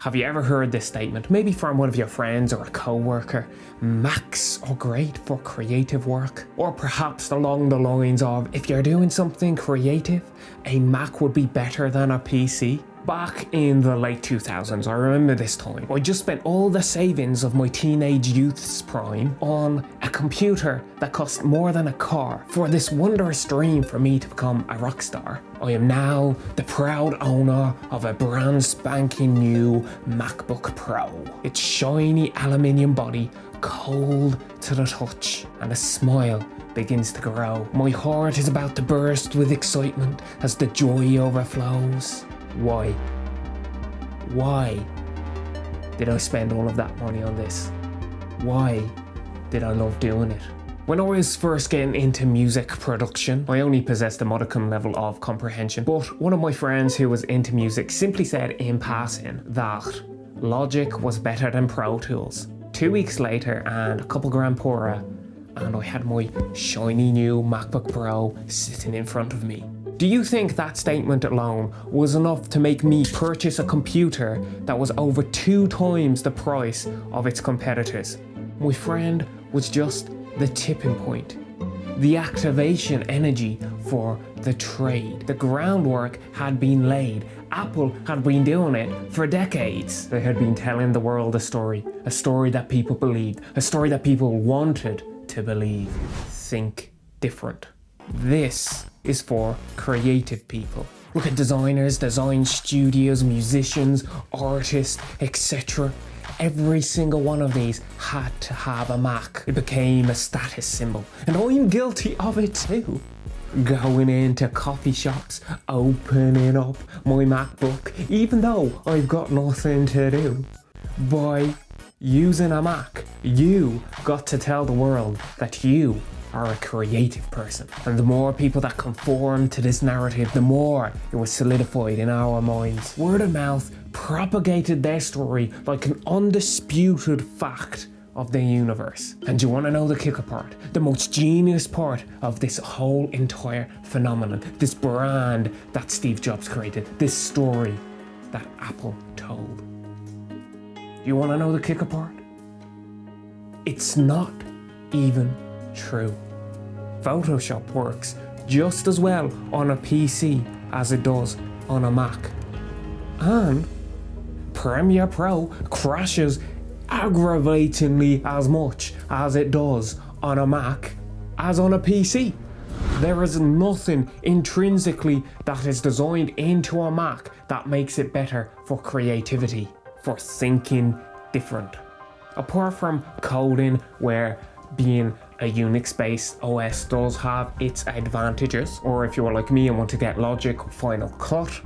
Have you ever heard this statement, maybe from one of your friends or a co-worker? Macs are great for creative work. Or perhaps along the lines of, if you're doing something creative, a Mac would be better than a PC. Back in the late 2000s, I remember this time, I just spent all the savings of my teenage youth's prime on a computer that cost more than a car for this wondrous dream for me to become a rock star. I am now the proud owner of a brand spanking new MacBook Pro. Its shiny aluminium body, cold to the touch, and a smile begins to grow. My heart is about to burst with excitement as the joy overflows. Why did I spend all of that money on this? Why did I love doing it? When I was first getting into music production, I only possessed a modicum level of comprehension, but one of my friends who was into music simply said in passing that Logic was better than Pro Tools. 2 weeks later and a couple grand poorer, and I had my shiny new MacBook Pro sitting in front of me. Do you think that statement alone was enough to make me purchase a computer that was over 2 times the price of its competitors? My friend was just the tipping point, the activation energy for the trade. The groundwork had been laid. Apple had been doing it for decades. They had been telling the world a story that people believed, a story that people wanted to believe. Think different. This is for creative people. Look at designers, design studios, musicians, artists, etc. Every single one of these had to have a Mac. It became a status symbol, and I'm guilty of it too. Going into coffee shops, opening up my MacBook, even though I've got nothing to do. By using a Mac, you got to tell the world that you are a creative person. And the more people that conform to this narrative, the more it was solidified in our minds. Word of mouth propagated their story like an undisputed fact of the universe. And you want to know the kicker part? The most genius part of this whole entire phenomenon, this brand that Steve Jobs created, this story that Apple told. You want to know the kicker part? It's not even true. Photoshop works just as well on a PC as it does on a Mac. And Premiere Pro crashes aggravatingly as much as it does on a Mac as on a PC. There is nothing intrinsically that is designed into a Mac that makes it better for creativity, for thinking different. Apart from coding, where being a Unix-based OS does have its advantages, or if you're like me and want to get Logic or Final Cut,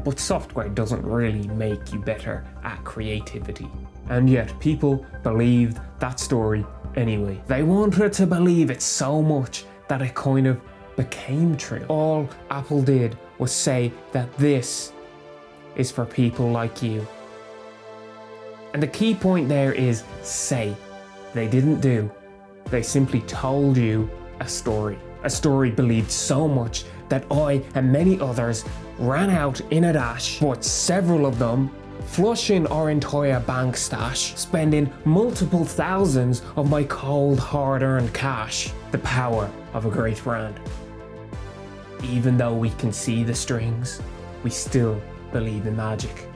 but software doesn't really make you better at creativity. And yet people believed that story anyway. They wanted to believe it so much that it kind of became true. All Apple did was say that this is for people like you. And the key point there is say. They didn't do. They simply told you a story believed so much that I and many others ran out in a dash, bought several of them, flushing our entire bank stash, spending multiple thousands of my cold hard-earned cash. The power of a great brand. Even though we can see the strings, we still believe in magic.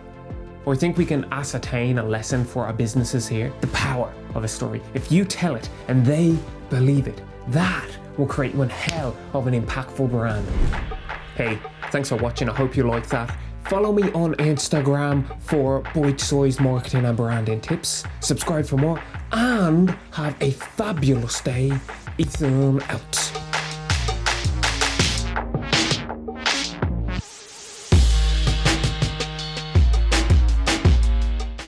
I think we can ascertain a lesson for our businesses here. The power of a story. If you tell it and they believe it, that will create one hell of an impactful brand. Hey, thanks for watching. I hope you liked that. Follow me on Instagram for bite-sized marketing and branding tips. Subscribe for more and have a fabulous day. Ethan out.